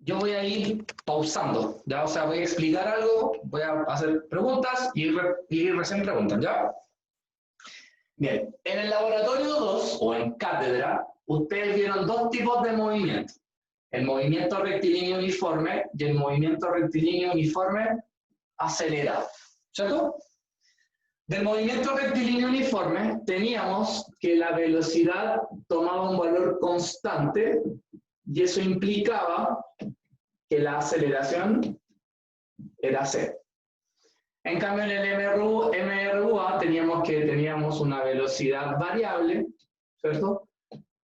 yo voy a ir pausando, ¿ya? O sea, voy a explicar algo, voy a hacer preguntas y recién preguntan, ¿ya? Bien, en el laboratorio 2 o en cátedra, ustedes vieron dos tipos de movimiento. El movimiento rectilíneo uniforme y el movimiento rectilíneo uniforme acelerado, ¿cierto? Del movimiento rectilíneo uniforme teníamos que la velocidad tomaba un valor constante y eso implicaba que la aceleración era cero. En cambio, en el MRUA teníamos una velocidad variable, ¿cierto?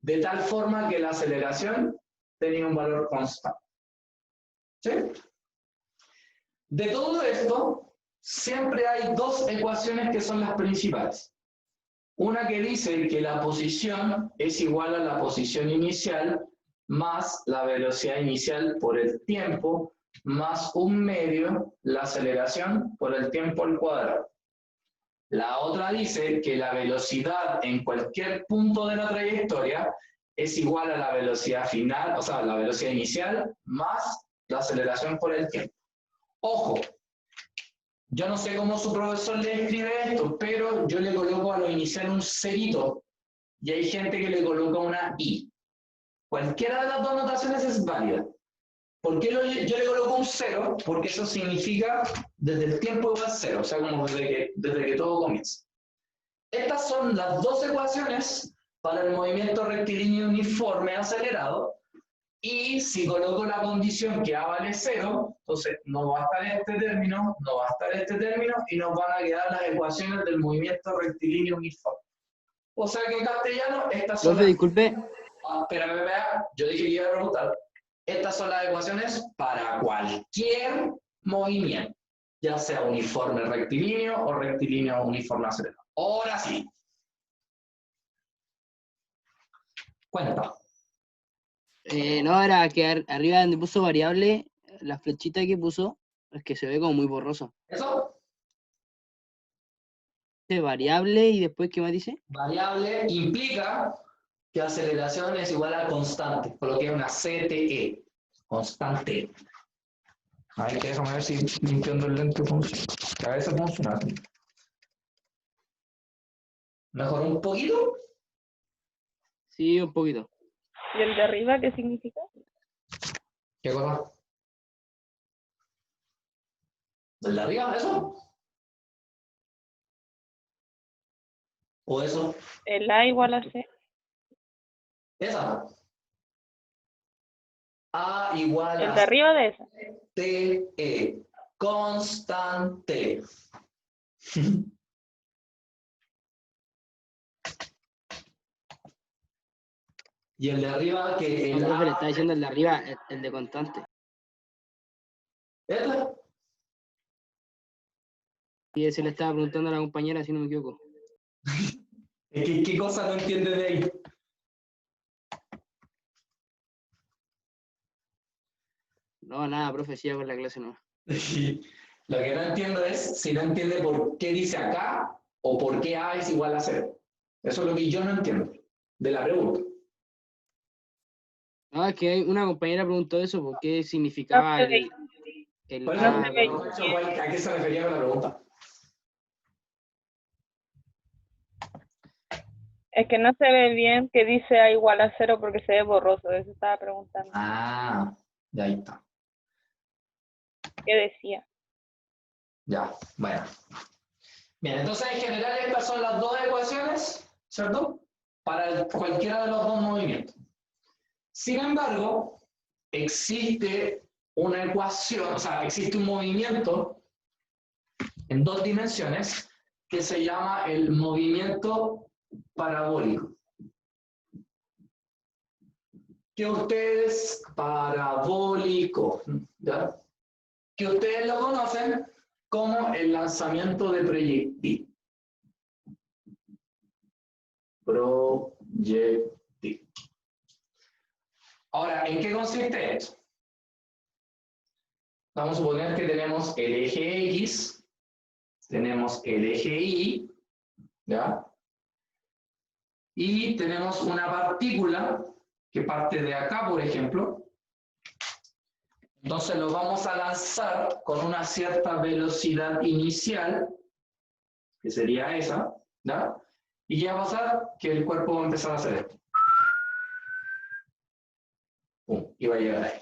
De tal forma que la aceleración tenía un valor constante. ¿Sí? De todo esto, siempre hay dos ecuaciones que son las principales. Una que dice que la posición es igual a la posición inicial más la velocidad inicial por el tiempo más un medio la aceleración por el tiempo al cuadrado. La otra dice que la velocidad en cualquier punto de la trayectoria es igual a la velocidad final, o sea, la velocidad inicial más la aceleración por el tiempo. Ojo, yo no sé cómo su profesor le escribe esto, pero yo le coloco a lo inicial un cerito y hay gente que le coloca una I. Cualquiera de las dos notaciones es válida. ¿Por qué yo le coloco un cero? Porque eso significa desde el tiempo igual cero, o sea, como desde que todo comienza. Estas son las dos ecuaciones para el movimiento rectilíneo uniforme acelerado, y si coloco la condición que A vale cero, entonces no va a estar este término, no va a estar este término, y nos van a quedar las ecuaciones del movimiento rectilíneo uniforme. O sea que en castellano, estas son Profe, las... disculpe. Espera, yo dije que iba a preguntar. Estas son las ecuaciones para cualquier movimiento, ya sea uniforme rectilíneo o rectilíneo uniforme acelerado. Ahora sí. Cuenta. No, era que arriba donde puso variable, la flechita que puso, es que se ve como muy borroso. ¿Eso? Dice variable y después, ¿qué más dice? Variable implica que aceleración es igual a constante, por lo que es una CTE, constante. A ver, déjame ver si limpiando el lente funciona. A veces funciona. ¿Mejoró un poquito? Sí, un poquito. ¿Y el de arriba qué significa? ¿Qué cosa? ¿El de arriba? ¿Eso? ¿O eso? El A igual a C. ¿Esa? A igual El a de arriba de esa. TE, constante. Y el de arriba que No, el profe, le A... está diciendo el de arriba, el de constante. ¿Esta? Y ese le estaba preguntando a la compañera, si no me equivoco. ¿Qué cosa no entiende de ahí? No, nada, profe, siga con la clase no. Lo que no entiendo es si no entiende por qué dice acá o por qué A es igual a 0. Eso es lo que yo no entiendo de la pregunta. No, es que una compañera preguntó eso, ¿por qué significaba el Por eso, A? ¿a qué se refería con la pregunta? Es que no se ve bien que dice A igual a 0 porque se ve borroso. Eso estaba preguntando. Ah, ya ahí está. ¿Qué decía? Ya, bueno. Bien, entonces en general estas son las dos ecuaciones, ¿cierto? Para cualquiera de los dos movimientos. Sin embargo, existe una ecuación, o sea, existe un movimiento en dos dimensiones que se llama el movimiento parabólico. Que ustedes, parabólico, ¿ya? Que ustedes lo conocen como el lanzamiento de proyectil. Proyectil. Ahora, ¿en qué consiste esto? Vamos a suponer que tenemos el eje X, tenemos el eje Y, ¿ya? Y tenemos una partícula que parte de acá, por ejemplo, Entonces lo vamos a lanzar con una cierta velocidad inicial, que sería esa, ¿ya? ¿Y qué va a pasar? Que el cuerpo va a empezar a hacer esto. ¡Pum! Y va a llegar ahí.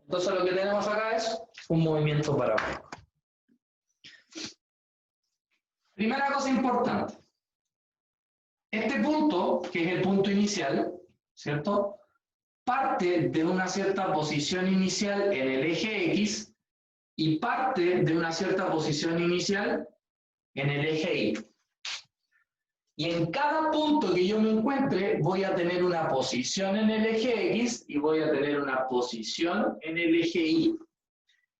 Entonces lo que tenemos acá es un movimiento parabólico. Primera cosa importante. Este punto, que es el punto inicial, ¿cierto? Parte de una cierta posición inicial en el eje X y parte de una cierta posición inicial en el eje Y. Y en cada punto que yo me encuentre, voy a tener una posición en el eje X y voy a tener una posición en el eje Y.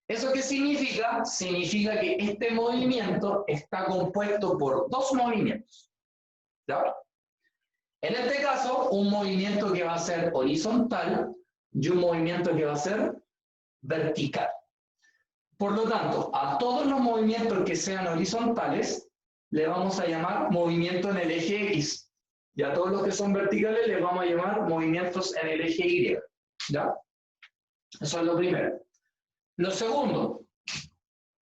¿Eso qué significa? Significa que este movimiento está compuesto por dos movimientos. ¿Ya? En este caso, un movimiento que va a ser horizontal y un movimiento que va a ser vertical. Por lo tanto, a todos los movimientos que sean horizontales, le vamos a llamar movimiento en el eje X. Y a todos los que son verticales, le vamos a llamar movimientos en el eje Y. ¿Ya? Eso es lo primero. Lo segundo,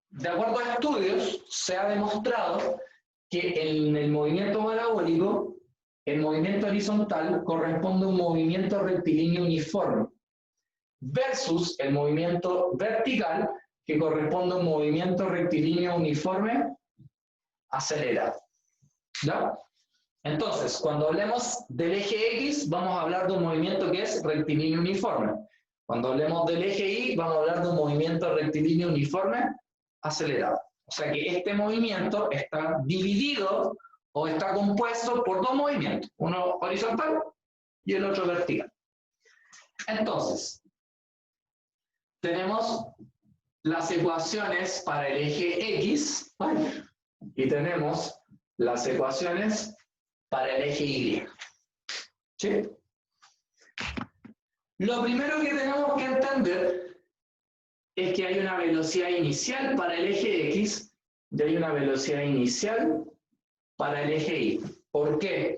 de acuerdo a estudios, se ha demostrado que en el movimiento parabólico, el movimiento horizontal corresponde a un movimiento rectilíneo uniforme, versus el movimiento vertical, que corresponde a un movimiento rectilíneo uniforme acelerado. ¿Ya? Entonces, cuando hablemos del eje X, vamos a hablar de un movimiento que es rectilíneo uniforme. Cuando hablemos del eje Y, vamos a hablar de un movimiento rectilíneo uniforme acelerado. O sea que este movimiento está dividido o está compuesto por dos movimientos, uno horizontal y el otro vertical. Entonces, tenemos las ecuaciones para el eje X y tenemos las ecuaciones para el eje Y. ¿Sí? Lo primero que tenemos que entender es que hay una velocidad inicial para el eje X y hay una velocidad inicial para el eje Y. ¿Por qué?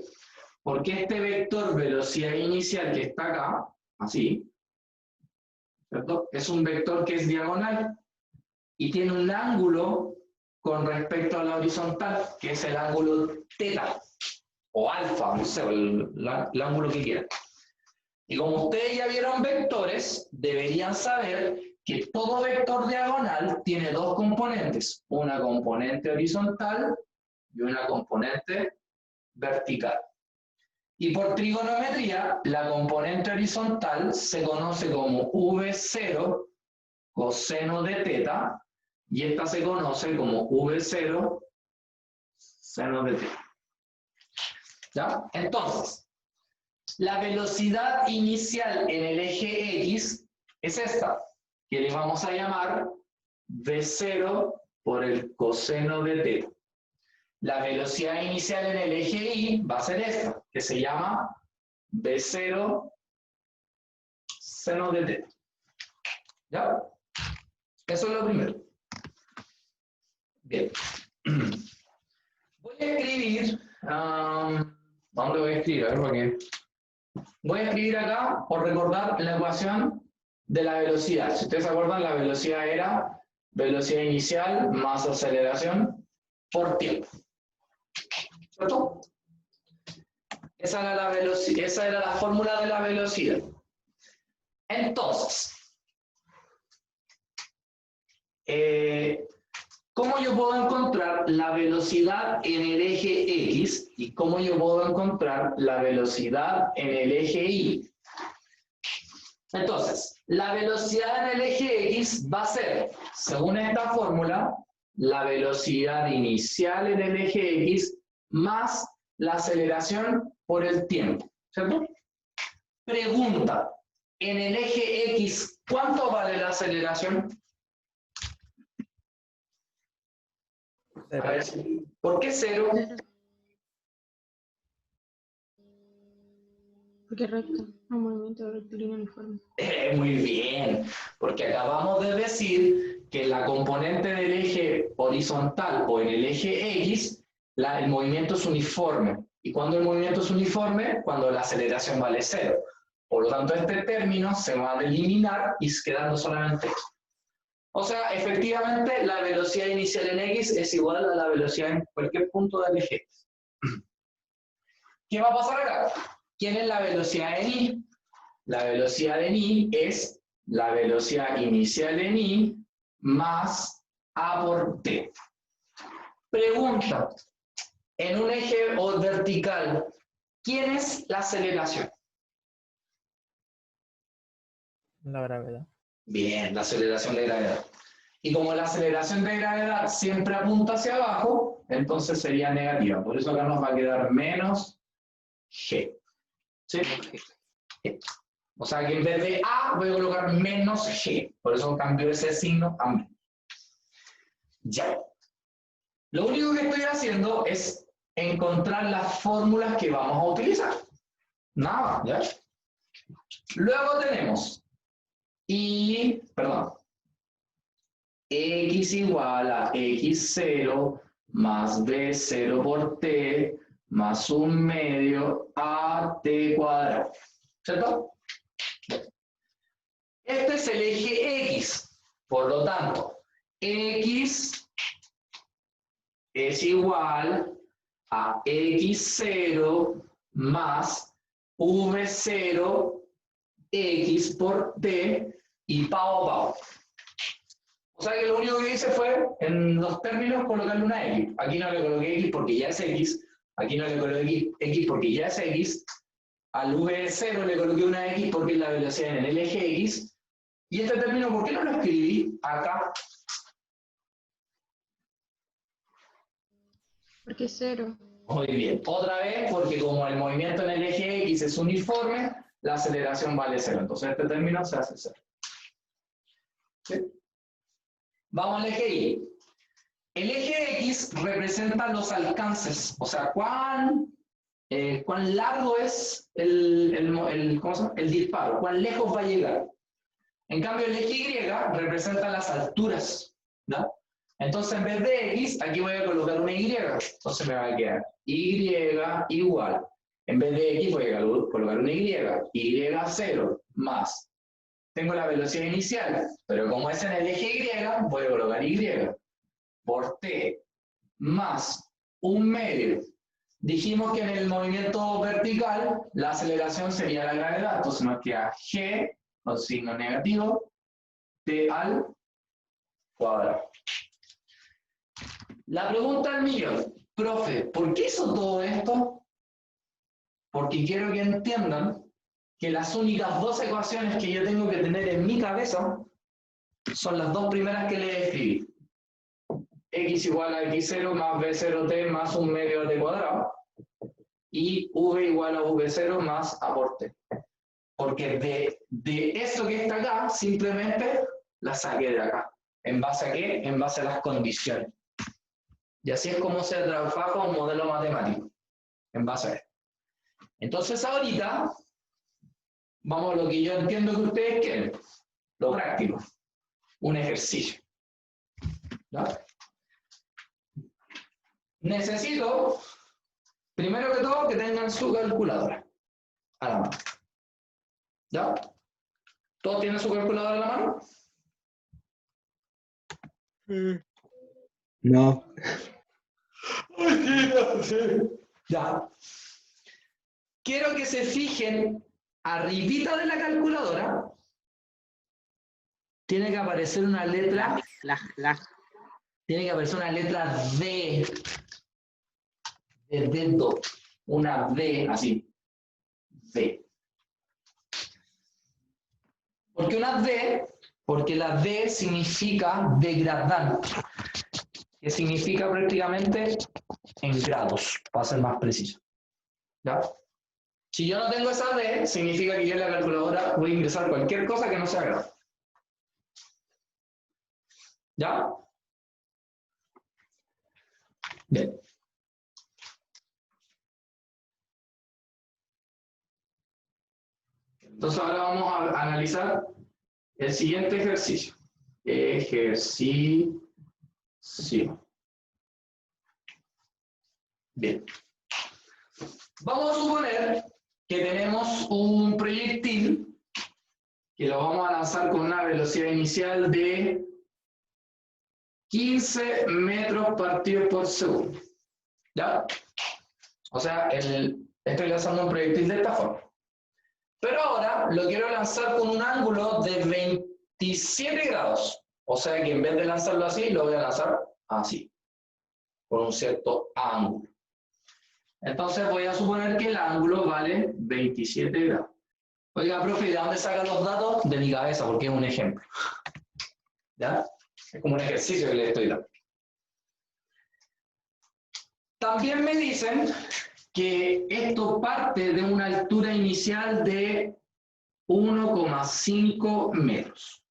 Porque este vector velocidad inicial que está acá, así, ¿cierto? Es un vector que es diagonal y tiene un ángulo con respecto a la horizontal, que es el ángulo teta o alfa, no sé, el ángulo que quieran. Y como ustedes ya vieron vectores, deberían saber que todo vector diagonal tiene dos componentes, una componente horizontal y una componente vertical. Y por trigonometría, la componente horizontal se conoce como V0 coseno de teta y esta se conoce como V0 seno de teta. ¿Ya? Entonces, la velocidad inicial en el eje X es esta, que le vamos a llamar V0 por el coseno de teta. La velocidad inicial en el eje Y va a ser esta, que se llama V0 seno de teta. ¿Ya? Eso es lo primero. Bien. Voy a escribir... ¿dónde voy a escribir? A ver, ¿por qué? Voy a escribir acá por recordar la ecuación de la velocidad. Si ustedes se acuerdan, la velocidad era velocidad inicial más aceleración por tiempo. ¿Cierto? Esa era la velocidad, esa era la fórmula de la velocidad. Entonces, ¿cómo yo puedo encontrar la velocidad en el eje X y cómo yo puedo encontrar la velocidad en el eje Y? Entonces, la velocidad en el eje X va a ser, según esta fórmula, la velocidad inicial en el eje X más la aceleración por el tiempo, ¿cierto? Pregunta, en el eje X, ¿cuánto vale la aceleración? A ver, ¿por qué 0? Porque es recto, un movimiento rectilíneo uniforme. Muy bien, porque acabamos de decir que la componente del eje horizontal o en el eje X, el movimiento es uniforme. ¿Y cuándo el movimiento es uniforme? Cuando la aceleración vale 0. Por lo tanto, este término se va a eliminar y quedando solamente x. O sea, efectivamente, la velocidad inicial en x es igual a la velocidad en cualquier punto del eje x. ¿Qué va a pasar acá? ¿Quién es la velocidad en y? La velocidad en y es la velocidad inicial en y más a por t. Pregunta. En un eje vertical, ¿quién es la aceleración? La gravedad. Bien, la aceleración de gravedad. Y como la aceleración de gravedad siempre apunta hacia abajo, entonces sería negativa. Por eso acá nos va a quedar menos g. ¿Sí? O sea que en vez de a voy a colocar menos g. Por eso cambio ese signo a menos. Ya. Lo único que estoy haciendo es encontrar las fórmulas que vamos a utilizar. Nada, ¿ya? Luego tenemos x igual a x0 más b0 por t más 1/2 a t cuadrado. ¿Cierto? Este es el eje x. Por lo tanto, x es igual a x0 más v0 x por t y pavo. O sea que lo único que hice fue, en los términos, colocarle una x. Aquí no le coloqué x porque ya es x. Aquí no le coloqué x porque ya es x. Al v0 le coloqué una x porque es la velocidad en el eje x. Y este término, ¿por qué no lo escribí acá? Porque es 0. Muy bien. Otra vez, porque como el movimiento en el eje x es uniforme, la aceleración vale 0. Entonces este término se hace 0. ¿Sí? Vamos al eje y. El eje x representa los alcances, o sea, cuán largo es ¿cómo se llama? El disparo, cuán lejos va a llegar. En cambio, el eje y representa las alturas, ¿no? Entonces, en vez de x, aquí voy a colocar una y. Entonces me va a quedar y igual. En vez de x voy a colocar una y0 más. Tengo la velocidad inicial, pero como es en el eje y, voy a colocar y por t más 1/2. Dijimos que en el movimiento vertical la aceleración sería la gravedad, entonces nos queda g con signo negativo, t al cuadrado. La pregunta del millón, profe, ¿por qué hizo todo esto? Porque quiero que entiendan que las únicas dos ecuaciones que yo tengo que tener en mi cabeza son las dos primeras que le escribí. X igual a x0 más b0t más 1/2 a t cuadrado. Y v igual a v0 más a por t. Porque de esto que está acá, simplemente la saqué de acá. ¿En base a qué? En base a las condiciones. Y así es como se trabaja un modelo matemático. En base a esto. Entonces ahorita, vamos a lo que yo entiendo que ustedes quieren. Lo práctico. Un ejercicio. ¿No? Necesito, primero que todo, que tengan su calculadora a la mano. ¿Ya? ¿Todos tienen su calculadora a la mano? No. Ya. Quiero que se fijen arribita de la calculadora. Tiene que aparecer una letra. Tiene que aparecer una letra D. De dedo. Una D así. D. ¿Por qué una D? Porque la D significa degradante. Que significa prácticamente en grados, para ser más preciso. ¿Ya? Si yo no tengo esa D, significa que yo en la calculadora voy a ingresar cualquier cosa que no sea grado. ¿Ya? Bien. Entonces ahora vamos a analizar el siguiente ejercicio. Ejercicio. Bien. Vamos a suponer que tenemos un proyectil que lo vamos a lanzar con una velocidad inicial de 15 metros partidos por segundo. ¿Ya? O sea, estoy lanzando un proyectil de esta forma. Pero ahora lo quiero lanzar con un ángulo de 27 grados. O sea que en vez de lanzarlo así, lo voy a lanzar así, con un cierto ángulo. Entonces voy a suponer que el ángulo vale 27 grados. Oiga, profe, ¿de dónde sacan los datos? De mi cabeza, porque es un ejemplo. ¿Ya? Es como un ejercicio que le estoy dando. También me dicen que esto parte de una altura inicial de 1,5 metros.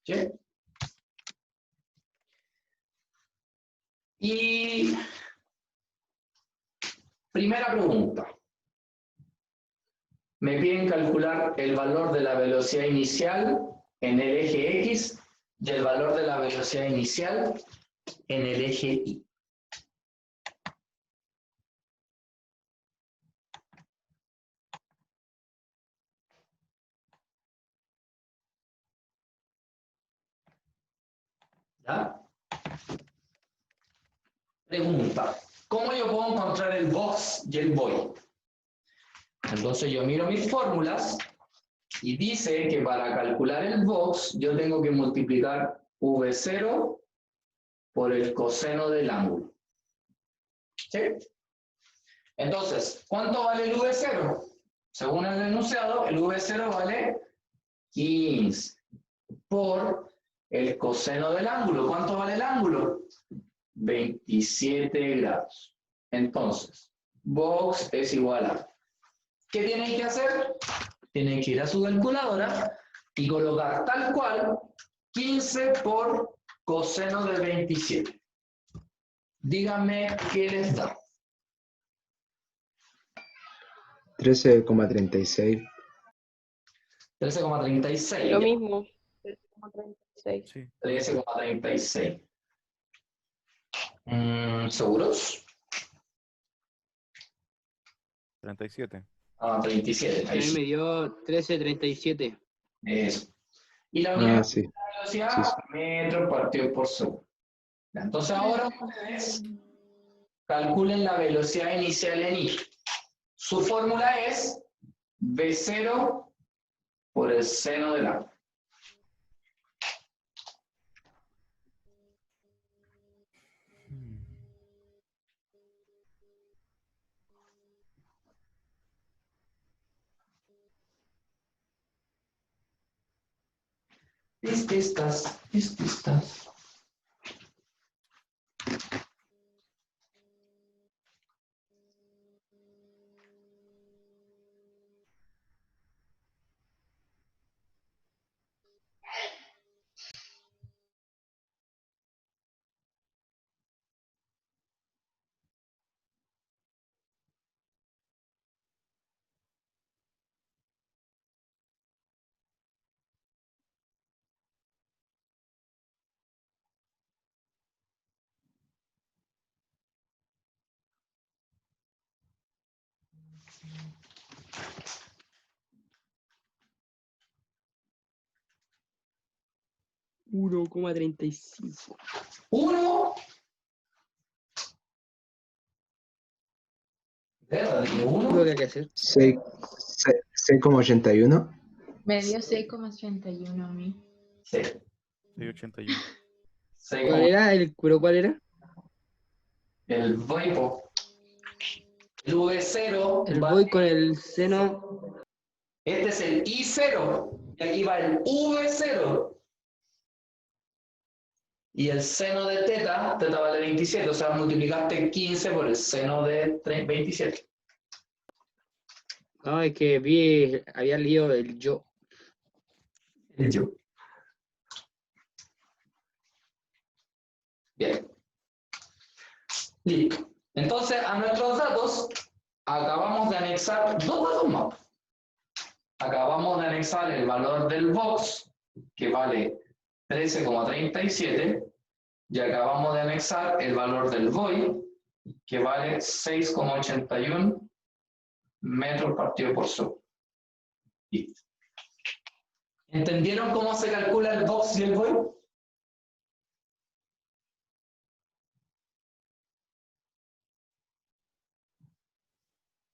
¿Sí? Y primera pregunta. Me piden calcular el valor de la velocidad inicial en el eje X y el valor de la velocidad inicial en el eje Y. ¿Ya? Pregunta. ¿Cómo yo puedo encontrar el box y el void? Entonces yo miro mis fórmulas y dice que para calcular el box yo tengo que multiplicar V0 por el coseno del ángulo. ¿Sí? Entonces, ¿cuánto vale el V0? Según el enunciado, el V0 vale 15 por el coseno del ángulo. ¿Cuánto vale el ángulo? 27 grados. Entonces, box es igual a... ¿Qué tienen que hacer? Tienen que ir a su calculadora y colocar tal cual 15 por coseno de 27. Díganme qué les da. 13,36. 13,36. Lo mismo. 13,36. Sí. 13,36. ¿Seguros? 37. Ah, 37. A Ahí mí me sí. dio 13,37. Eso. Y la unidad Sí. de velocidad, Sí. metros partido por segundo. Entonces ahora ustedes calculen la velocidad inicial en I. Su fórmula es V0 por el seno del ángulo. Estás. 1,35. 1. ¿Verdad? Lo 1. que hay que hacer. 6,81. Me dio 6,81 a mí. Sí. 681. ¿Cuál era? ¿Pero cuál era? El voy. El V0. El va- voy con el seno. Este es el I0. Y aquí va el V0. Y el seno de teta vale 27. O sea, multiplicaste 15 por el seno de 27. No, es que había leído el yo. El yo. Bien. Listo. Entonces, a nuestros datos, acabamos de anexar dos datos más. Acabamos de anexar el valor del box, que vale 13,37, y acabamos de anexar el valor del void, que vale 6,81 metros partido por segundo. Listo. ¿Entendieron cómo se calcula el box y el void?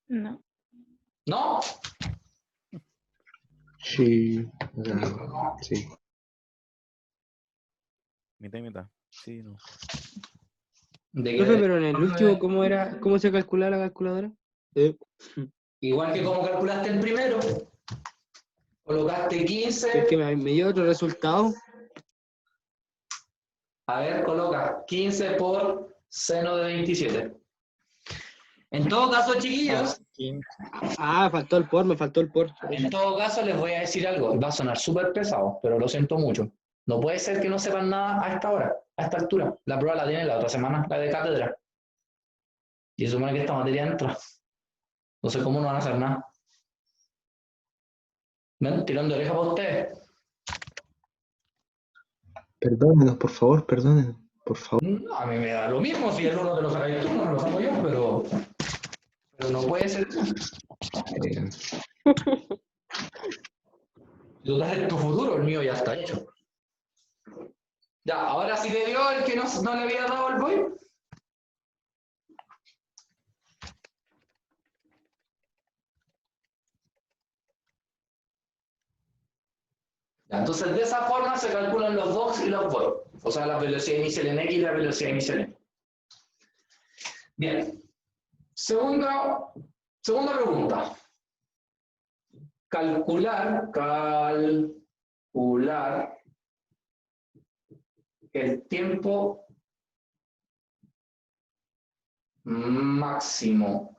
No. ¿No? Sí, o sea, sí. Mitad y mitad. Sí, no. ¿De Profe, qué? pero en el último, ¿cómo se calcula la calculadora? Igual que como calculaste el primero. Colocaste Es 15. que me dio otro resultado. A ver, coloca 15 por seno de 27. En todo caso, chiquillos, Ah, faltó el por, me faltó el por. en todo caso les voy a decir algo. Va a sonar súper pesado, pero lo siento mucho. No puede ser que no sepan nada a esta hora, a esta altura. La prueba la tienen la otra semana, la de cátedra. Y se supone que esta materia entra. No sé cómo no van a hacer nada. ¿Ven? Tirón de oreja para ustedes. Perdónenos, por favor, perdónenos, por favor. No, a mí me da lo mismo si el uno te lo sacáis tú, no me lo saco yo, pero no puede ser. Eh, Tú traes tu futuro, el mío ya está hecho. Ya, ahora sí te dio el que no le había dado el void. Ya, entonces de esa forma se calculan los box y los void. O sea, la velocidad inicial en X y la velocidad inicial en Y. Bien. Segunda pregunta. Calcular el tiempo máximo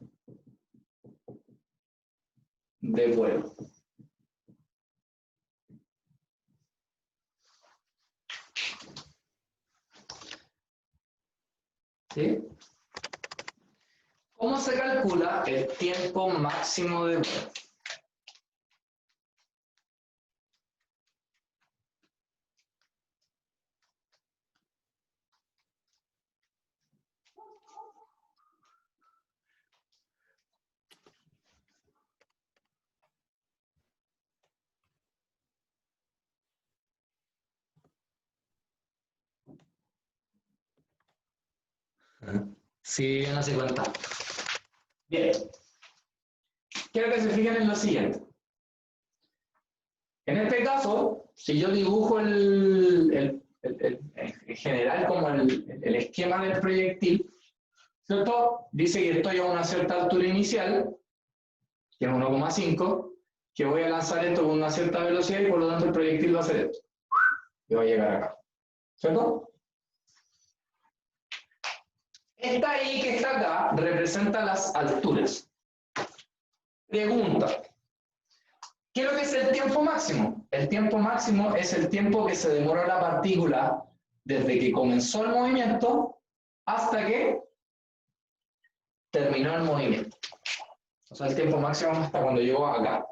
de vuelo. ¿Sí? ¿Cómo se calcula el tiempo máximo de vuelo? Sí, no se cuenta. Bien. Quiero que se fijen en lo siguiente. En este caso, si yo dibujo en general como el esquema del proyectil, ¿cierto? Dice que estoy a una cierta altura inicial, que es 1,5, que voy a lanzar esto con una cierta velocidad y por lo tanto el proyectil va a hacer esto. Y va a llegar acá. ¿Cierto? Esta I que está acá representa las alturas. Pregunta. ¿Qué es lo que es el tiempo máximo? El tiempo máximo es el tiempo que se demora la partícula desde que comenzó el movimiento hasta que terminó el movimiento. O sea, el tiempo máximo hasta cuando llegó acá.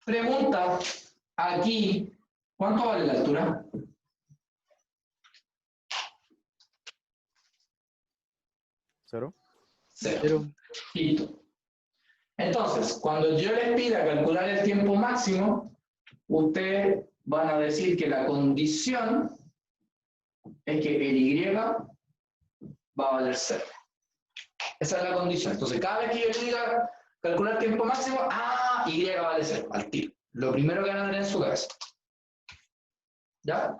Pregunta, aquí, ¿cuánto vale la altura? ¿Cero? Cero. Listo. Entonces, cuando yo les pida calcular el tiempo máximo, ustedes van a decir que la condición es que el Y va a valer 0. Esa es la condición. Entonces, cada vez que yo les diga calcular tiempo máximo, Y vale 0, al tiro. Lo primero que van a tener en su cabeza. ¿Ya?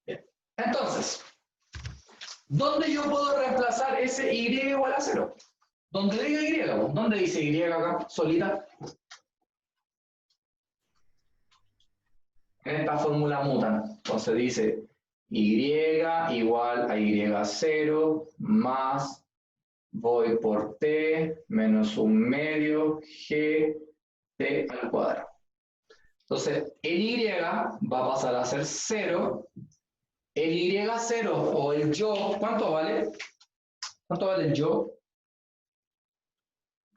Bien. Entonces, ¿dónde yo puedo reemplazar ese Y igual a 0? ¿Dónde diga Y? ¿Dónde dice Y acá, solita? En esta fórmula mutan. Entonces dice Y igual a Y0 más voy por T menos 1/2 G T al cuadrado. Entonces, el Y va a pasar a ser 0. El Y0 o el yo, ¿cuánto vale? ¿Cuánto vale el yo?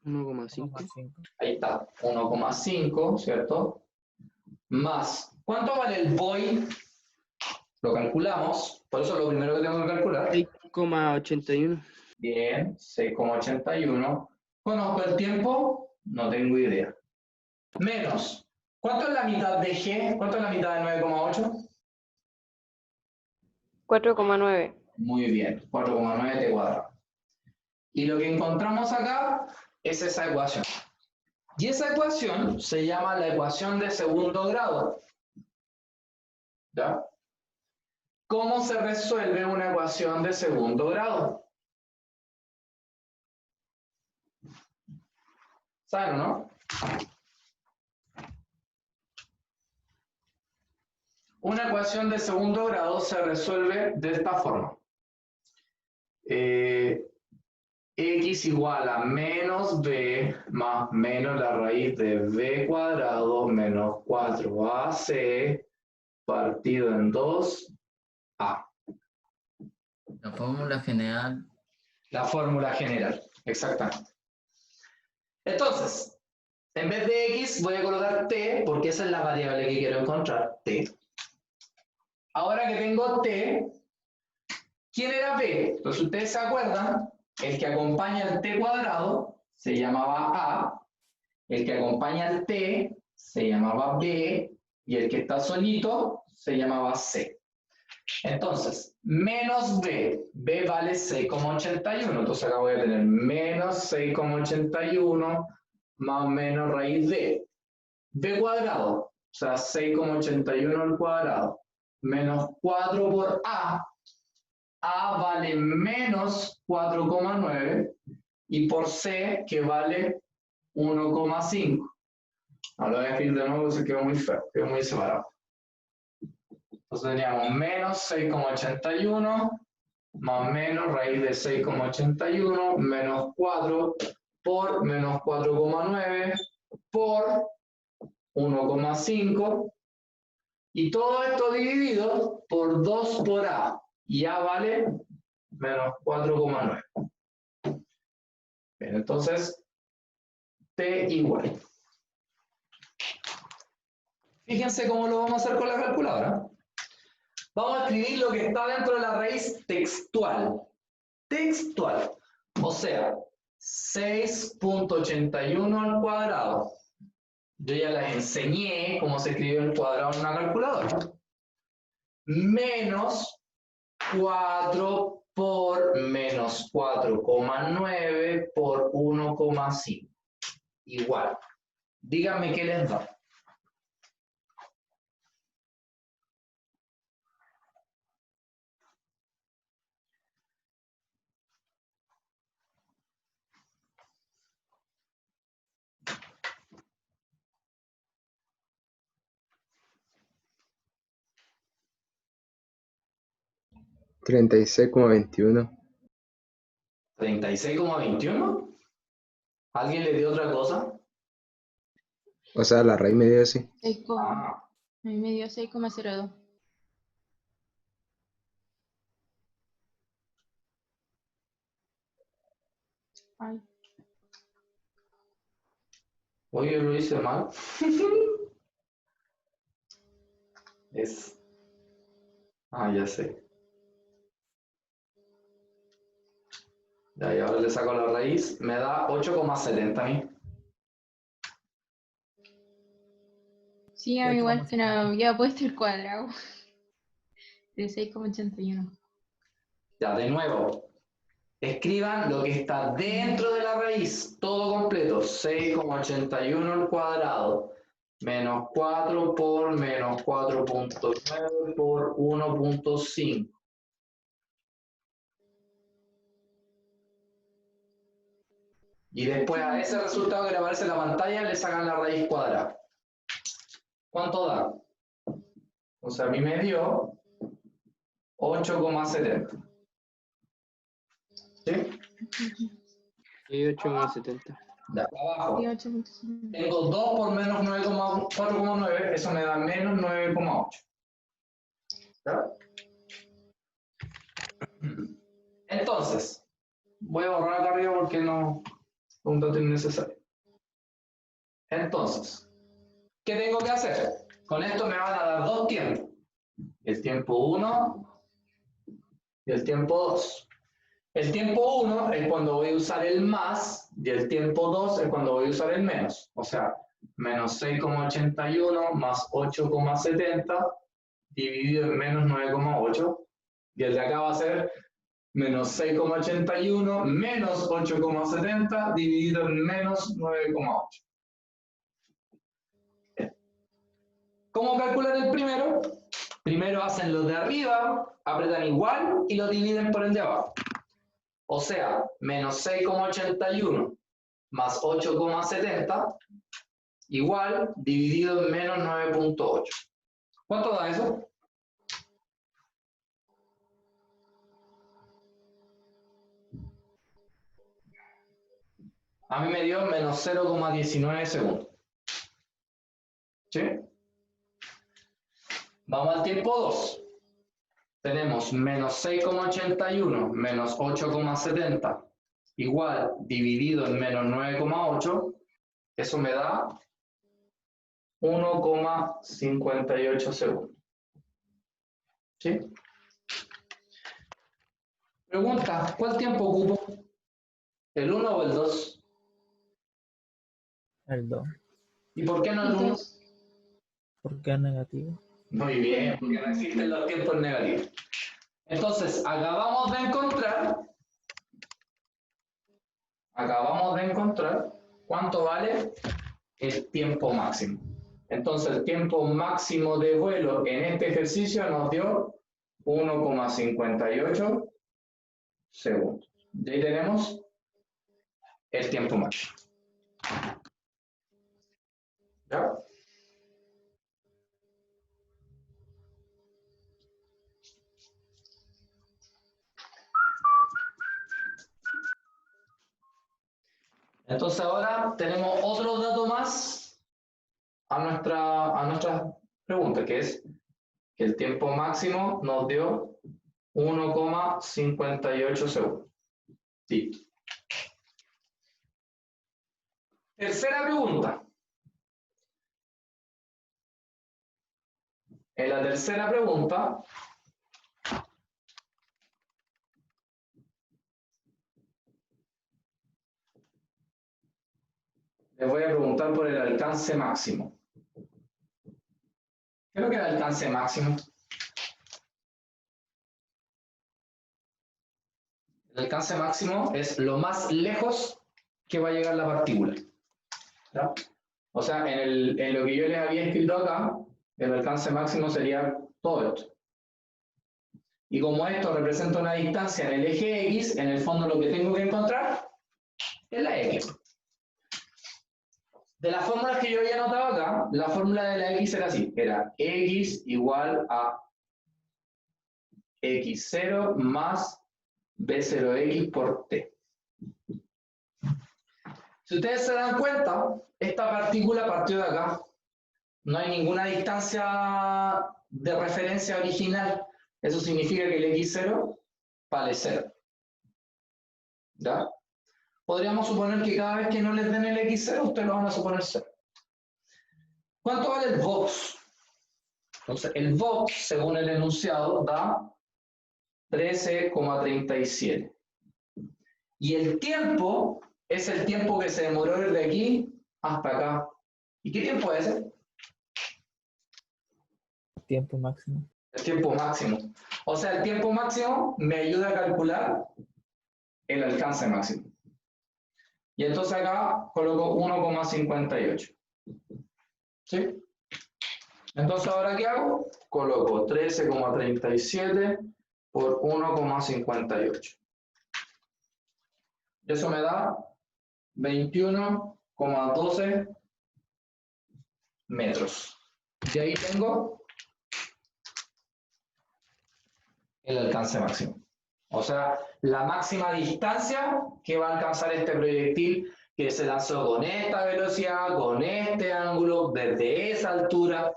1,5. Ahí está, 1,5, ¿cierto? Más, ¿cuánto vale el void? Lo calculamos, por eso es lo primero que tengo que calcular. 6,81. Bien, 6,81. ¿Conozco el tiempo? No tengo idea. Menos. ¿Cuánto es la mitad de G? ¿Cuánto es la mitad de 9,8? 4,9. Muy bien, 4,9 t cuadrado. Y lo que encontramos acá es esa ecuación. Y esa ecuación se llama la ecuación de segundo grado. ¿Ya? ¿Cómo se resuelve una ecuación de segundo grado? ¿Saben o no? Una ecuación de segundo grado se resuelve de esta forma. X igual a menos b más menos la raíz de b cuadrado menos 4ac partido en 2a. La fórmula general. La fórmula general, exactamente. Entonces, en vez de x voy a colocar t, porque esa es la variable que quiero encontrar, t. Ahora que tengo t, ¿quién era b? Entonces, ustedes se acuerdan, el que acompaña al t cuadrado se llamaba a, el que acompaña al t se llamaba b, y el que está solito se llamaba c. Entonces, menos b vale 6,81, entonces acá voy a tener menos 6,81 más o menos raíz de b cuadrado, o sea, 6,81 al cuadrado, menos 4 por a vale menos 4,9, y por c, que vale 1,5. Ahora lo voy a escribir de nuevo, porque se quedó muy feo, quedó muy separado. Entonces teníamos menos 6,81 más menos raíz de 6,81 menos 4 por menos 4,9 por 1,5, y todo esto dividido por 2 por a, y a vale menos 4,9. Bien, entonces t igual. Fíjense cómo lo vamos a hacer con la calculadora. Vamos a escribir lo que está dentro de la raíz textual. Textual. O sea, 6,81 al cuadrado. Yo ya les enseñé cómo se escribe el cuadrado en una calculadora. Menos 4 por menos 4,9 por 1,5. Igual. Díganme qué les da. $36,21. 36,21. ¿Alguien le dio otra cosa? O sea, la raíz me dio así. 6, Ah, a mí me dio 6,02. Ay, oye, lo hice mal. Es. Ah, ya sé. Ya, y ahora le saco la raíz. Me da 8,70 a mí. sí, a mí igual, pero había puesto el cuadrado de 6,81. Ya, de nuevo. Escriban lo que está dentro de la raíz. Todo completo. 6,81 al cuadrado. Menos 4 por menos 4,9 por 1,5. Y después a ese resultado que le aparece en la pantalla le sacan la raíz cuadrada. ¿Cuánto da? O sea, a mí me dio 8,70. ¿Sí? Y 8,70. De acá abajo. Sí, 8,70. Tengo 2 por menos 4,9, eso me da menos 9,8. ¿Ya? Entonces, voy a borrar acá arriba porque no es un dato innecesario. Entonces, ¿qué tengo que hacer? Con esto me van a dar dos tiempos. El tiempo 1 y el tiempo 2. El tiempo 1 es cuando voy a usar el más y el tiempo 2 es cuando voy a usar el menos. O sea, menos 6,81 más 8,70 dividido en menos 9,8. Y el de acá va a ser menos 6,81 menos 8,70 dividido en menos 9,8. ¿Cómo calcular el primero? Primero hacen los de arriba, apretan igual y lo dividen por el de abajo. O sea, menos 6,81 más 8,70 igual dividido en menos 9,8. ¿Cuánto da eso? A mí me dio menos 0,19 segundos. ¿Sí? Vamos al tiempo 2. Tenemos menos 6,81 menos 8,70 igual dividido en menos 9,8. Eso me da 1,58 segundos. ¿Sí? Pregunta, ¿cuál tiempo ocupo? ¿El 1 o el 2? El 2. ¿Y por qué no el 1? Entonces, Porque es negativo. Muy bien, porque no existen los tiempos negativos. Entonces, acabamos de encontrar cuánto vale el tiempo máximo. Entonces, el tiempo máximo de vuelo en este ejercicio nos dio 1,58 segundos. Y ahí tenemos el tiempo máximo. ¿Ya? Entonces ahora tenemos otro dato más a nuestra pregunta, que es que el tiempo máximo nos dio 1,58 segundos. Sí. Tercera pregunta. En la tercera pregunta, les voy a preguntar por el alcance máximo. ¿Qué es lo que es el alcance máximo? El alcance máximo es lo más lejos que va a llegar la partícula. ¿Ya? O sea, en lo que yo les había escrito acá, el alcance máximo sería todo esto. Y como esto representa una distancia en el eje X, en el fondo lo que tengo que encontrar es la X. De las fórmulas que yo había anotado acá, la fórmula de la X era así, era X igual a X0 más B0X por T. Si ustedes se dan cuenta, esta partícula partió de acá. No hay ninguna distancia de referencia original. Eso significa que el X0 vale 0. ¿Ya? Podríamos suponer que cada vez que no les den el X0, ustedes lo van a suponer 0. ¿Cuánto vale el Vox? Entonces, el Vox, según el enunciado, da 13,37. Y el tiempo es el tiempo que se demoró desde aquí hasta acá. ¿Y qué tiempo es ese? Tiempo máximo. El tiempo máximo. O sea, el tiempo máximo me ayuda a calcular el alcance máximo. Y entonces acá coloco 1,58. ¿Sí? Entonces, ¿ahora qué hago? Coloco 13,37 por 1,58. Eso me da 21,12 metros. Y ahí tengo el alcance máximo. O sea, la máxima distancia que va a alcanzar este proyectil que se lanzó con esta velocidad, con este ángulo, desde esa altura.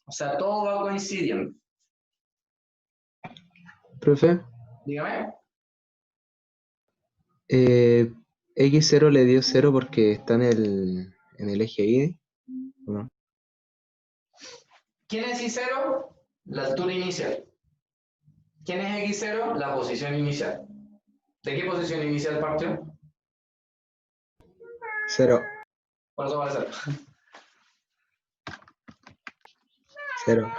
O sea, todo va coincidiendo. Profe, Dígame. X0 le dio 0 porque está en el eje Y. ¿No? ¿Quién es Y0? La altura inicial. ¿Quién es X0? La posición inicial. ¿De qué posición inicial partió? 0, Por eso vale 0. 0.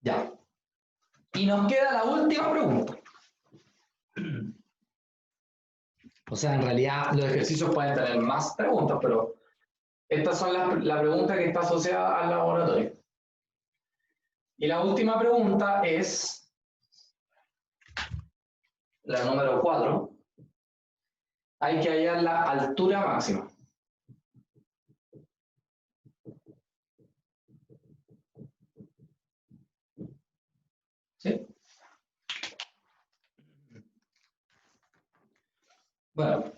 Ya. Y nos queda la última pregunta. O sea, en realidad los ejercicios pueden tener más preguntas, pero estas son la pregunta que está asociada al laboratorio. Y la última pregunta es la número 4. Hay que hallar la altura máxima. ¿Sí? Bueno,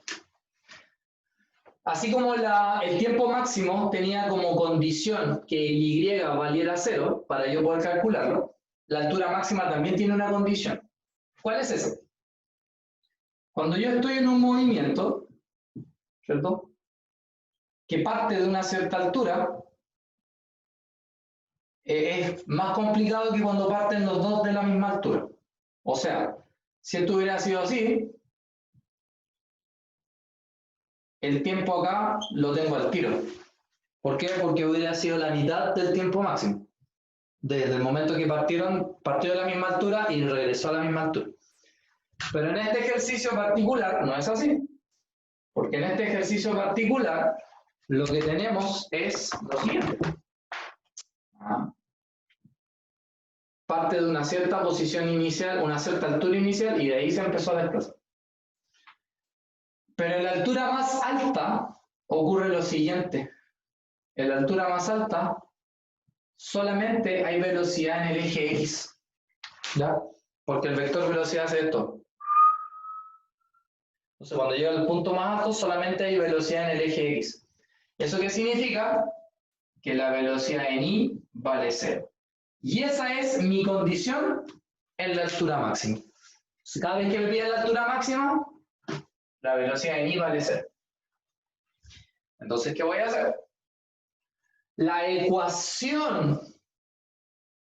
así como el tiempo máximo tenía como condición que el y valiera 0 para yo poder calcularlo, la altura máxima también tiene una condición. ¿Cuál es esa? Cuando yo estoy en un movimiento, ¿cierto?, que parte de una cierta altura, es más complicado que cuando parten los dos de la misma altura. O sea, si esto hubiera sido así, el tiempo acá lo tengo al tiro. ¿Por qué? Porque hubiera sido la mitad del tiempo máximo. Desde el momento que partió de la misma altura y regresó a la misma altura. Pero en este ejercicio particular no es así. Porque en este ejercicio particular lo que tenemos es lo siguiente. Parte de una cierta posición inicial, una cierta altura inicial, y de ahí se empezó a desplazar. Pero en la altura más alta ocurre lo siguiente. En la altura más alta solamente hay velocidad en el eje X. ¿Ya? Porque el vector velocidad hace esto. Entonces cuando llega al punto más alto solamente hay velocidad en el eje X. ¿Eso qué significa? Que la velocidad en Y vale 0. Y esa es mi condición en la altura máxima. Cada vez que me pida la altura máxima, la velocidad en Y vale 0. Entonces, ¿qué voy a hacer? La ecuación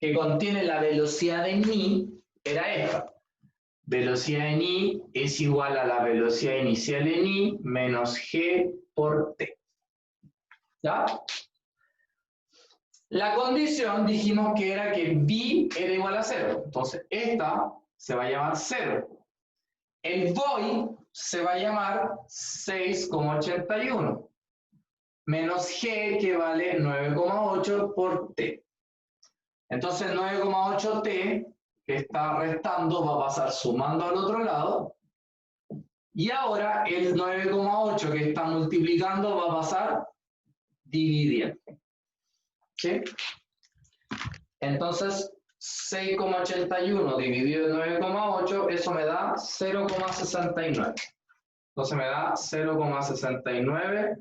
que contiene la velocidad en Y era esta. Velocidad en Y es igual a la velocidad inicial en Y menos G por T. ¿Ya? La condición dijimos que era que B era igual a 0. Entonces, esta se va a llamar 0. El void se va a llamar 6,81. Menos G, que vale 9,8 por T. Entonces, 9,8T, que está restando, va a pasar sumando al otro lado. Y ahora, el 9,8 que está multiplicando va a pasar dividiendo. ¿Sí? Entonces, 6,81 dividido en 9,8, eso me da 0,69. Entonces me da 0,69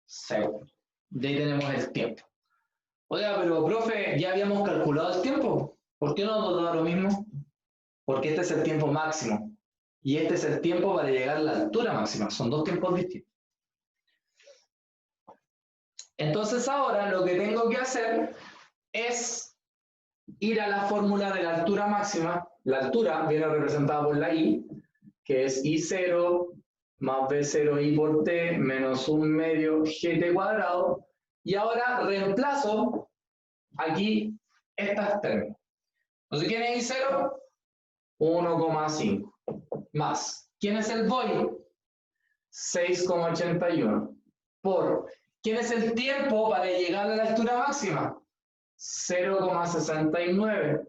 segundos. De ahí tenemos el tiempo. Oiga, pero profe, ya habíamos calculado el tiempo. ¿Por qué no nos da lo mismo? Porque este es el tiempo máximo. Y este es el tiempo para llegar a la altura máxima. Son dos tiempos distintos. Entonces ahora lo que tengo que hacer es ir a la fórmula de la altura máxima. La altura viene representada por la I, que es I0 más B0I por T menos 1 medio GT cuadrado. Y ahora reemplazo aquí estas términos. Entonces, ¿quién es I0? 1,5. Más. ¿Quién es el void? 6,81. Por. ¿Quién es el tiempo para llegar a la altura máxima? 0,69.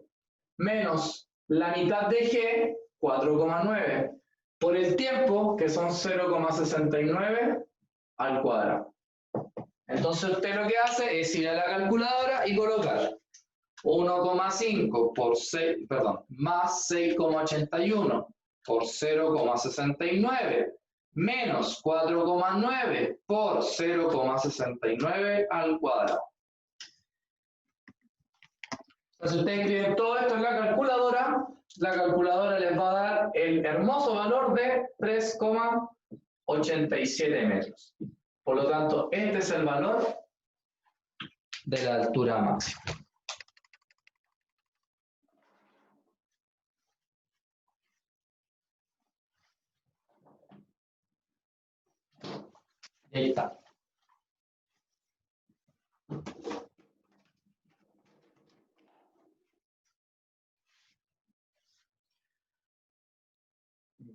Menos la mitad de G, 4,9. Por el tiempo, que son 0,69 al cuadrado. Entonces usted lo que hace es ir a la calculadora y colocar 1,5 por 6, perdón, más 6,81 por 0,69 menos 4,9 por 0,69 al cuadrado. Entonces ustedes escriben todo esto en la calculadora les va a dar el hermoso valor de 3,87 metros. Por lo tanto, este es el valor de la altura máxima. Y ahí está.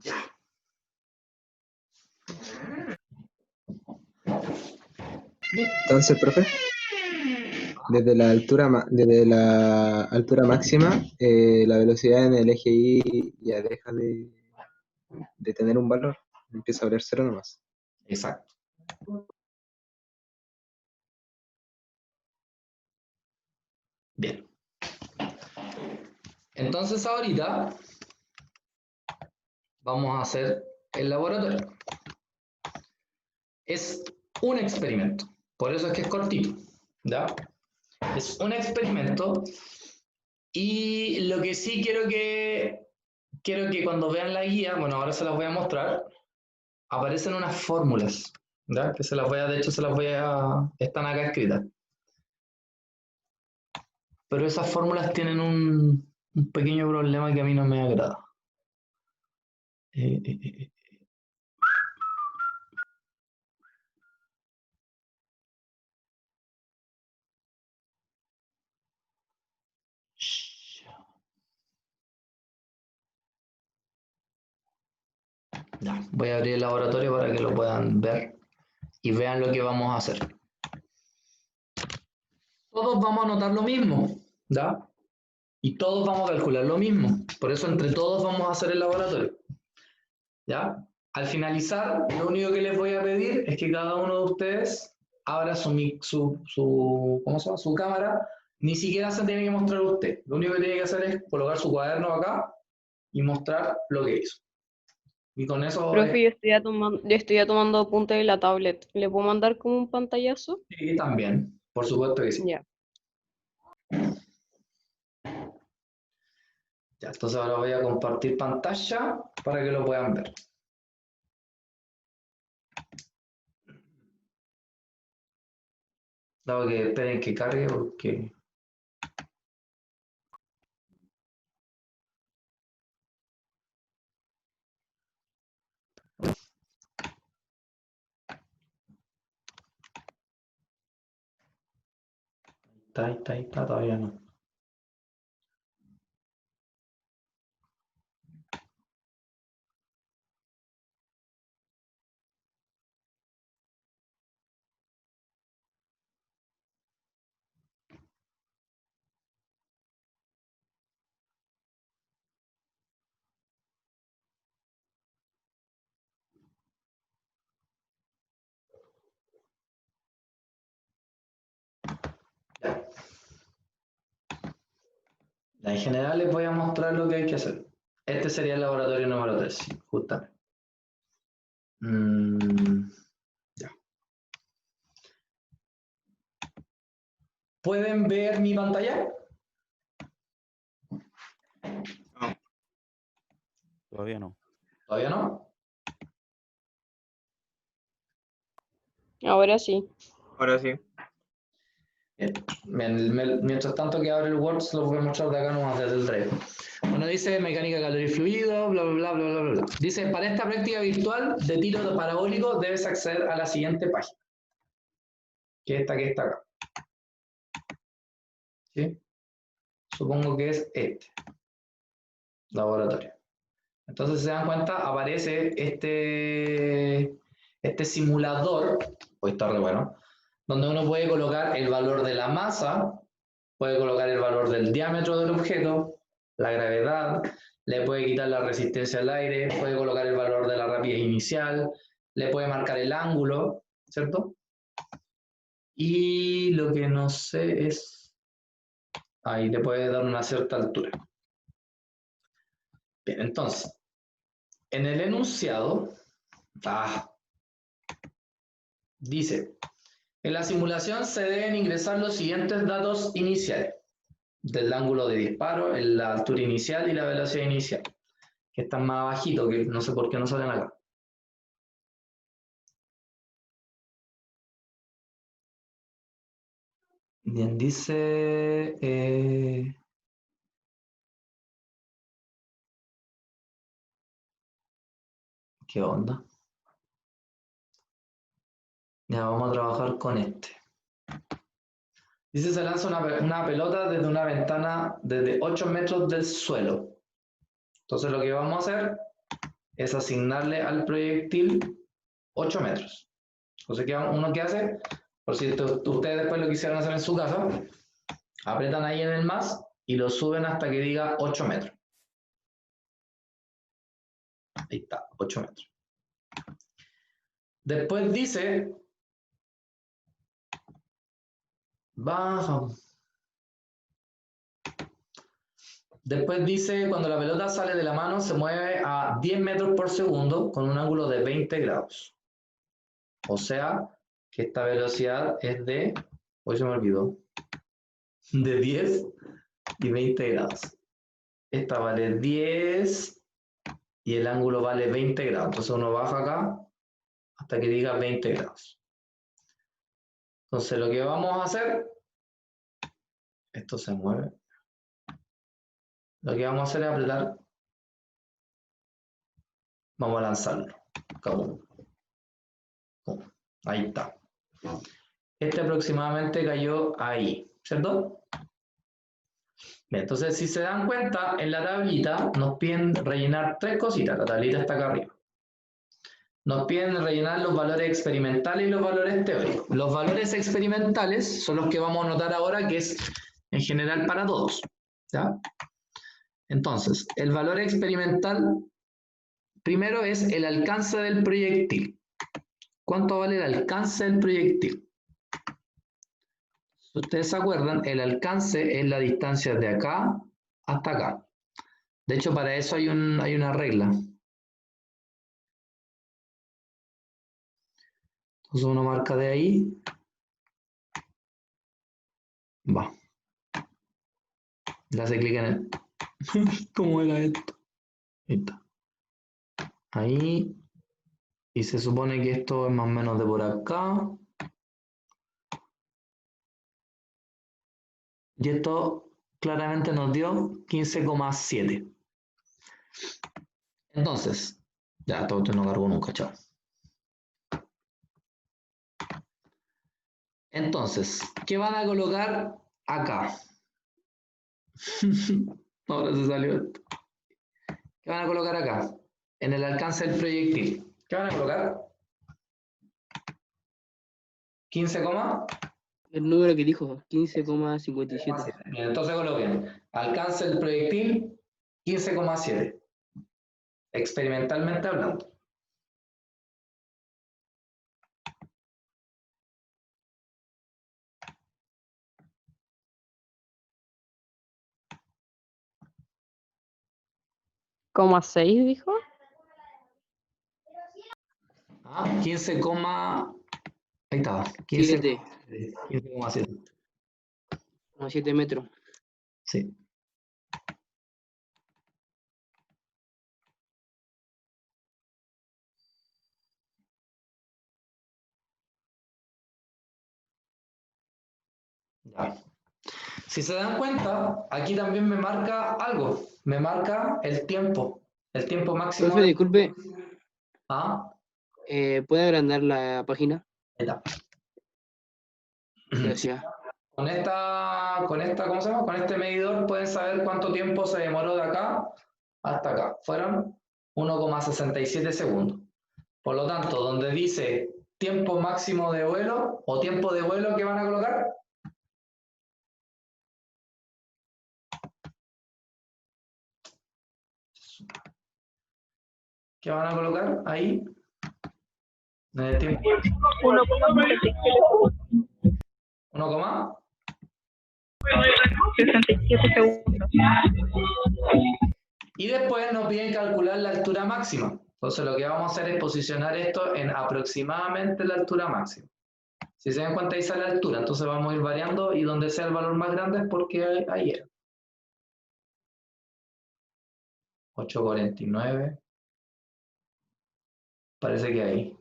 Ya. Entonces, profe, desde la altura máxima, la velocidad en el eje Y ya deja de tener un valor, empieza a valer cero nomás. Exacto. Bien. Entonces ahorita vamos a hacer el laboratorio. Es un experimento, por eso es que es cortito, ¿ya? Es un experimento y lo que sí quiero que cuando vean la guía, bueno, ahora se las voy a mostrar, aparecen unas fórmulas, ¿ya? Que de hecho están acá escritas. Pero esas fórmulas tienen un pequeño problema que a mí no me agrada. Ya, voy a abrir el laboratorio para que lo puedan ver y vean lo que vamos a hacer. Todos vamos a anotar lo mismo, ¿ya? Y todos vamos a calcular lo mismo. Por eso entre todos vamos a hacer el laboratorio. ¿Ya? Al finalizar, lo único que les voy a pedir es que cada uno de ustedes abra ¿cómo se llama? Su cámara. Ni siquiera se tiene que mostrar usted. Lo único que tiene que hacer es colocar su cuaderno acá y mostrar lo que hizo. Y con eso... Profe, yo estoy ya tomando apuntes en la tablet. ¿Le puedo mandar como un pantallazo? Sí, también. Por supuesto que sí. Ya. Ya, entonces ahora voy a compartir pantalla para que lo puedan ver. Dado que esperen que cargue porque... Ahí está, todavía no. Ya. En general les voy a mostrar lo que hay que hacer. Este sería el laboratorio número 3, justamente. Ya. ¿Pueden ver mi pantalla? Todavía no. ¿Todavía no? Ahora sí. Ahora sí. Bien. Mientras tanto que abre el Word, se los voy a mostrar de acá nomás desde el drive. Bueno, dice mecánica calor y fluido, bla, bla, bla, bla, bla, bla. Dice, para esta práctica virtual de tiro parabólico debes acceder a la siguiente página. Que es esta que está acá. ¿Sí? Supongo que es este. Laboratorio. Entonces, si se dan cuenta, aparece este simulador, hoy está re bueno, donde uno puede colocar el valor de la masa, puede colocar el valor del diámetro del objeto, la gravedad, le puede quitar la resistencia al aire, puede colocar el valor de la rapidez inicial, le puede marcar el ángulo, ¿cierto? Y lo que no sé es... Ahí le puede dar una cierta altura. Bien, entonces, en el enunciado, dice, en la simulación se deben ingresar los siguientes datos iniciales, del ángulo de disparo, la altura inicial y la velocidad inicial, que están más abajito, que no sé por qué no salen acá. Bien, dice... ¿qué onda? Ya vamos a trabajar con este. Dice, se lanza una pelota desde una ventana desde 8 metros del suelo. Entonces lo que vamos a hacer es asignarle al proyectil 8 metros. Entonces, uno que hace, por si ustedes después lo quisieran hacer en su casa, apretan ahí en el más y lo suben hasta que diga 8 metros. Ahí está, 8 metros. Después dice, baja. Después dice, cuando la pelota sale de la mano, se mueve a 10 metros por segundo con un ángulo de 20 grados. O sea, que esta velocidad es de, hoy se me olvidó, de 10 y 20 grados. Esta vale 10 y el ángulo vale 20 grados. Entonces uno baja acá hasta que diga 20 grados. Entonces lo que vamos a hacer, esto se mueve. Lo que vamos a hacer es apretar, vamos a lanzarlo. Ahí está. Este aproximadamente cayó ahí, ¿cierto? Bien, entonces si se dan cuenta, en la tablita nos piden rellenar 3 cositas. La tablita está acá arriba. Nos piden rellenar los valores experimentales y los valores teóricos. Los valores experimentales son los que vamos a notar ahora, que es en general para todos, ¿ya? Entonces, el valor experimental primero es el alcance del proyectil. ¿Cuánto vale el alcance del proyectil? Si ustedes se acuerdan, el alcance es la distancia de acá hasta acá. De hecho, para eso hay una regla. Entonces uno marca de ahí. Va. Le hace clic en el... ¿Cómo era esto? Ahí está. Ahí. Y se supone que esto es más o menos de por acá. Y esto claramente nos dio 15,7. Entonces, ya, todo esto no cargó nunca, chao. Entonces, ¿qué van a colocar acá? Ahora se salió esto. ¿Qué van a colocar acá? En el alcance del proyectil. ¿Qué van a colocar? 15, El número que dijo, 15,57. bien, entonces coloquen alcance del proyectil 15,7. Experimentalmente hablando. ¿,6 dijo? Ah, 15, ahí estaba. 7,7 15,7. metros. Sí. Ya. Si se dan cuenta, aquí también me marca algo. Me marca el tiempo. El tiempo máximo. Profe, disculpe, Ah, ¿puede agrandar la página? ahí está. Gracias. Con esta, ¿cómo se llama? Con este medidor pueden saber cuánto tiempo se demoró de acá hasta acá. Fueron 1,67 segundos. Por lo tanto, donde dice tiempo máximo de vuelo o tiempo de vuelo, ¿qué van a colocar? ¿Qué van a colocar ahí? En el tiempo. 1,67 segundos. 67 segundos. Y después nos piden calcular la altura máxima. Entonces lo que vamos a hacer es posicionar esto en aproximadamente la altura máxima. Si se dan cuenta ahí sale la altura, entonces vamos a ir variando y donde sea el valor más grande es porque ahí era. 8,49. Parece que ahí.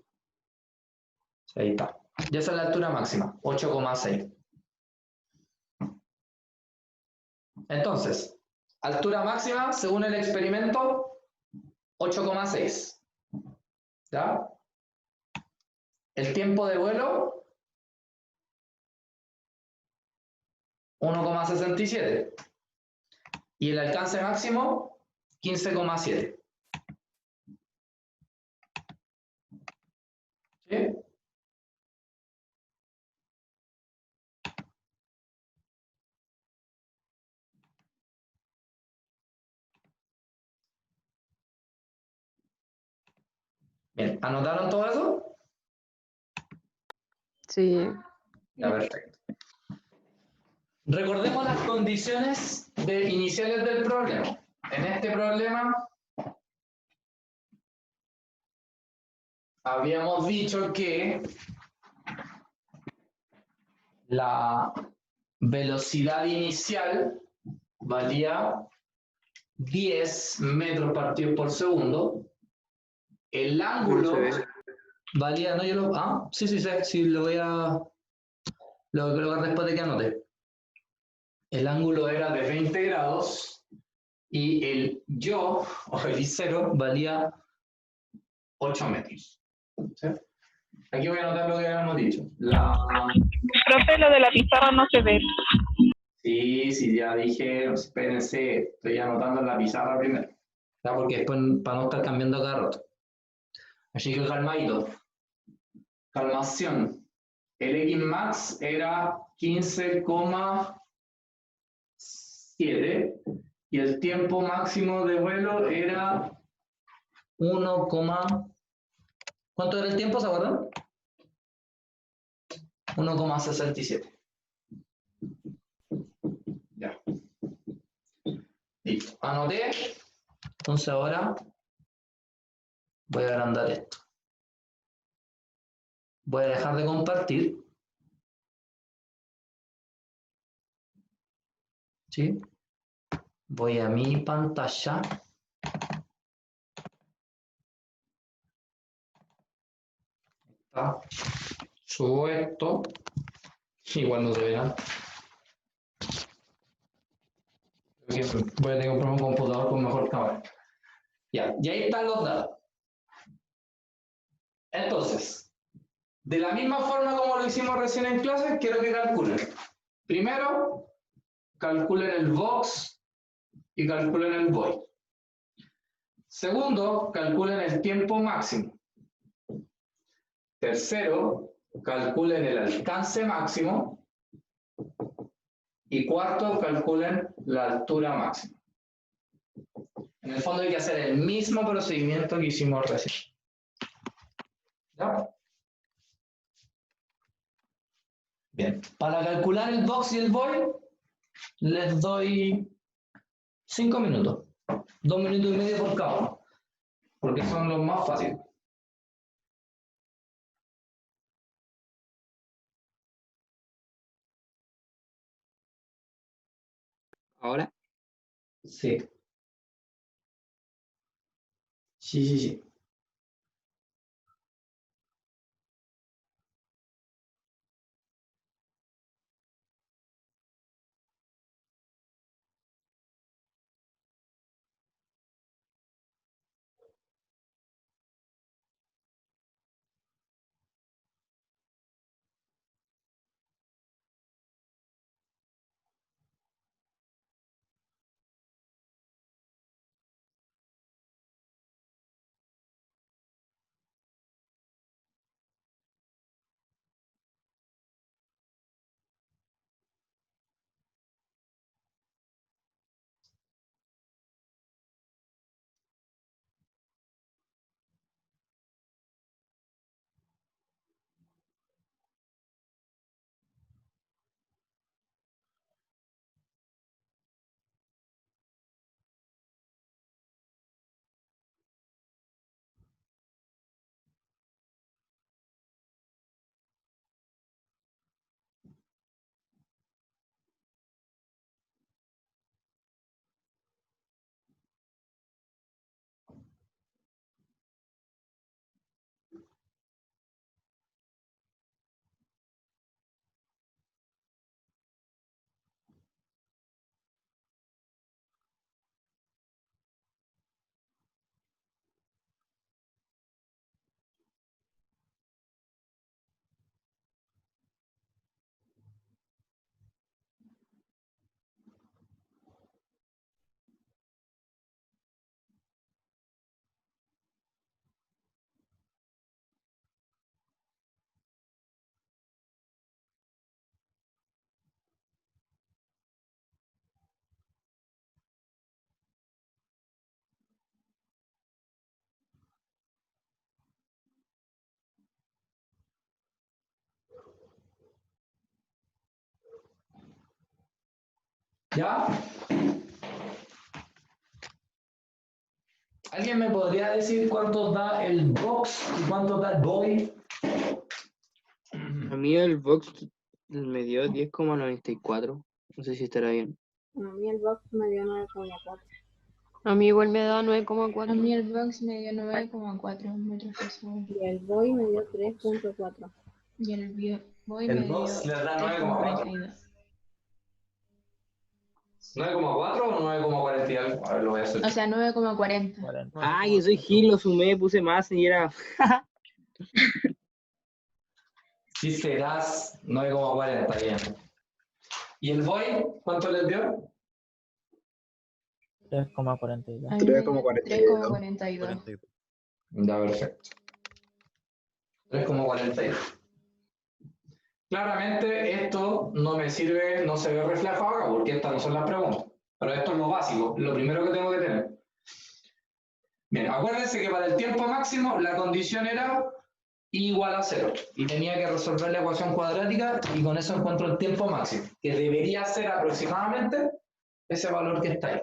Ahí está. Ya esa es la altura máxima, 8,6. Entonces, altura máxima, según el experimento, 8,6. ¿Ya? El tiempo de vuelo, 1,67. Y el alcance máximo, 15,7. ¿Sí? Bien, ¿anotaron todo eso? Sí. Ya, perfecto. Recordemos las condiciones iniciales del problema. En este problema habíamos dicho que la velocidad inicial valía 10 metros partidos por segundo. El ángulo valía, no, yo lo, sí, sé, sí, lo voy a, lo creo que después de que anote. El ángulo era de 20 grados y el yo, o el I0, valía 8 metros. ¿Sí? Aquí voy a anotar lo que habíamos dicho. Profe, lo de la pizarra no se ve. Sí, ya dije, espérense, estoy anotando en la pizarra primero. ¿Ya? Porque después, para no estar cambiando cada rato. Así que calmadito. Calmación. El X max era 15,7 y el tiempo máximo de vuelo era 1, ¿cuánto era el tiempo, se acuerdan? 1,67. Ya. Listo. Anoté. Entonces ahora voy a agrandar esto. Voy a dejar de compartir. ¿Sí? Voy a mi pantalla. Subo esto. Igual no se verá. Voy a tener que comprar un computador con mejor cámara. Ya, y ahí están los datos. Entonces, de la misma forma como lo hicimos recién en clase, quiero que calculen. Primero, calculen el box y calculen el void. Segundo, calculen el tiempo máximo. Tercero, calculen el alcance máximo. Y cuarto, calculen la altura máxima. En el fondo hay que hacer el mismo procedimiento que hicimos recién. ¿Ya? Bien, para calcular el box y el void, les doy 5 minutos. 2 minutos y medio por cada uno, porque son los más fáciles. ¿Ahora? Sí. Sí. ¿Ya? ¿Alguien me podría decir cuánto da el box y cuánto da el boy? A mí el box me dio 10,94. No sé si estará bien. A mí el box me dio 9,4. A mí igual me da A 9,4. mí el box me dio 9,4 metros por segundo. Y el boy me dio 3,4. Y el boy El me dio box le da 9,4. 3,42. ¿9,4 o 9,40 y algo? A ver, lo voy a hacer. O sea, 9,40. 40. Ah, yo soy Gil, lo sumé, puse más y era. Sí serás 9,40, bien. ¿Y el boy cuánto les dio? 3,42. A mí me dio 3,42. 3,42. 42. Ya, perfecto. 3,42. Claramente esto no me sirve, no se ve reflejado acá, porque estas no son las preguntas. Pero esto es lo básico, lo primero que tengo que tener. Bien, acuérdense que para el tiempo máximo la condición era igual a 0. Y tenía que resolver la ecuación cuadrática y con eso encuentro el tiempo máximo, que debería ser aproximadamente ese valor que está ahí.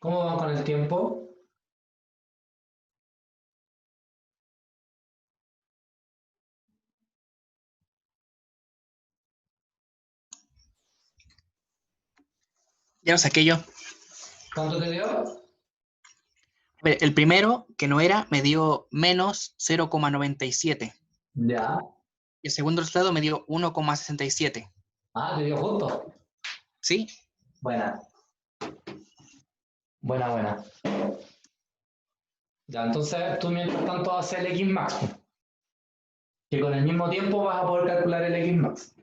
¿Cómo van con el tiempo? Ya lo saqué yo. ¿Cuánto te dio? A ver, el primero, que no era, me dio menos 0,97. Ya. Y el segundo resultado me dio 1,67. Ah, te dio justo. ¿Sí? Buena. Buena, buena. Ya, entonces tú mientras tanto haces el X max, que con el mismo tiempo vas a poder calcular el X max.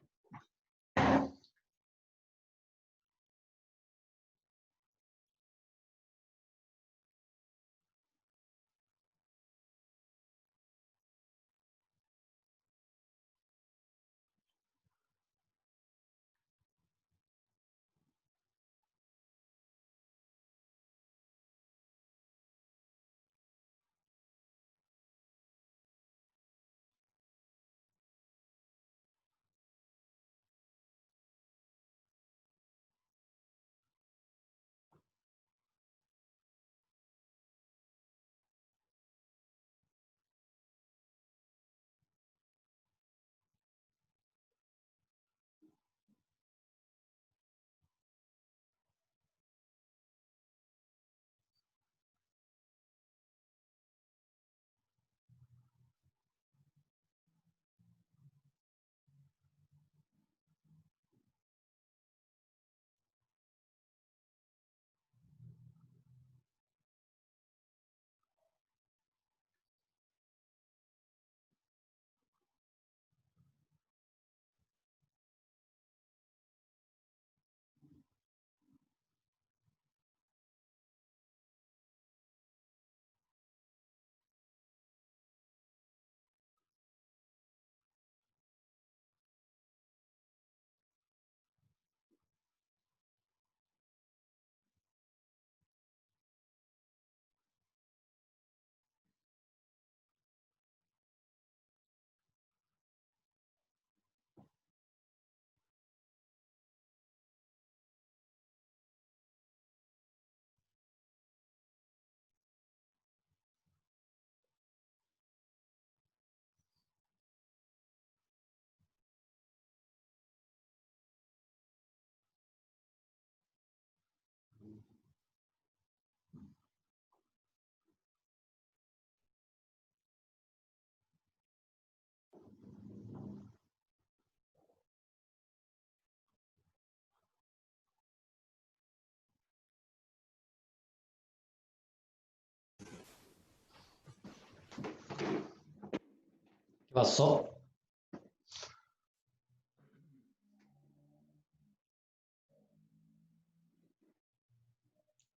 ¿Qué pasó?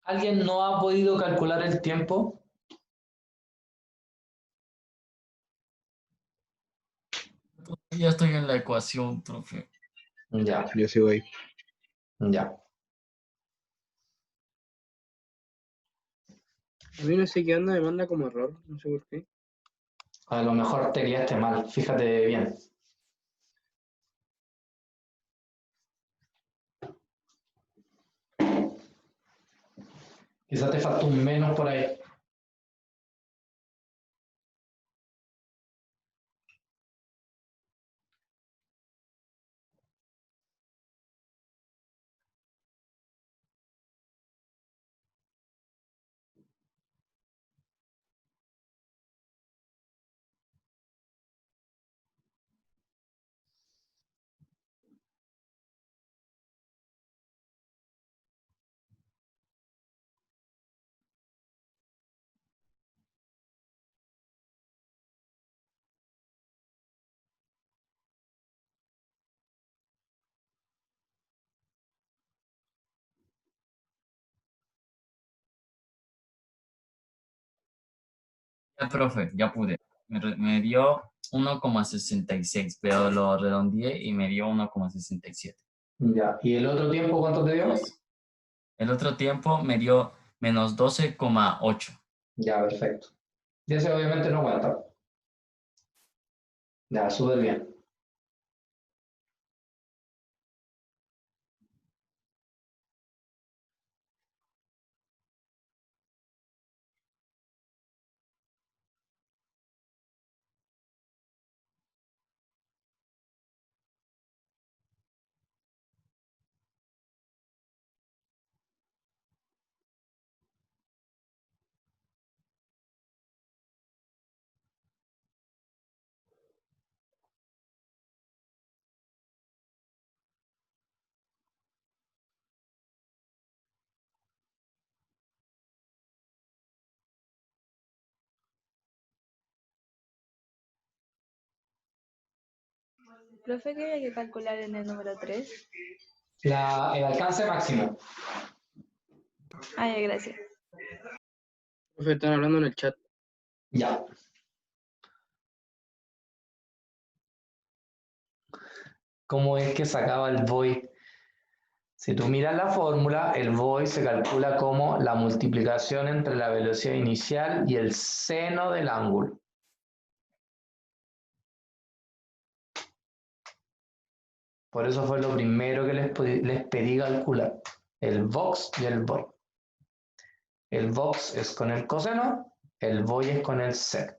¿Alguien no ha podido calcular el tiempo? Ya estoy en la ecuación, profe. Ya, Yo sigo ahí. ya. A mí no sé qué onda, me manda como error, no sé por qué. A lo mejor te guiaste mal, fíjate bien. Quizás te falta un menos por ahí. Ya, profe, ya pude. Me dio 1,66, pero lo redondeé y me dio 1,67. Ya. ¿Y el otro tiempo cuánto te dio? El otro tiempo me dio menos 12,8. Ya, perfecto. Y ese obviamente no cuenta. Ya, súper bien. Profe, ¿qué hay que calcular en el número 3? El alcance máximo. Ah, ya, gracias. Profe, están hablando en el chat. Ya. ¿Cómo es que sacaba el void? Si tú miras la fórmula, el void se calcula como la multiplicación entre la velocidad inicial y el seno del ángulo. Por eso fue lo primero que les pedí calcular. El vox y el void. El vox es con el coseno, el void es con el seno.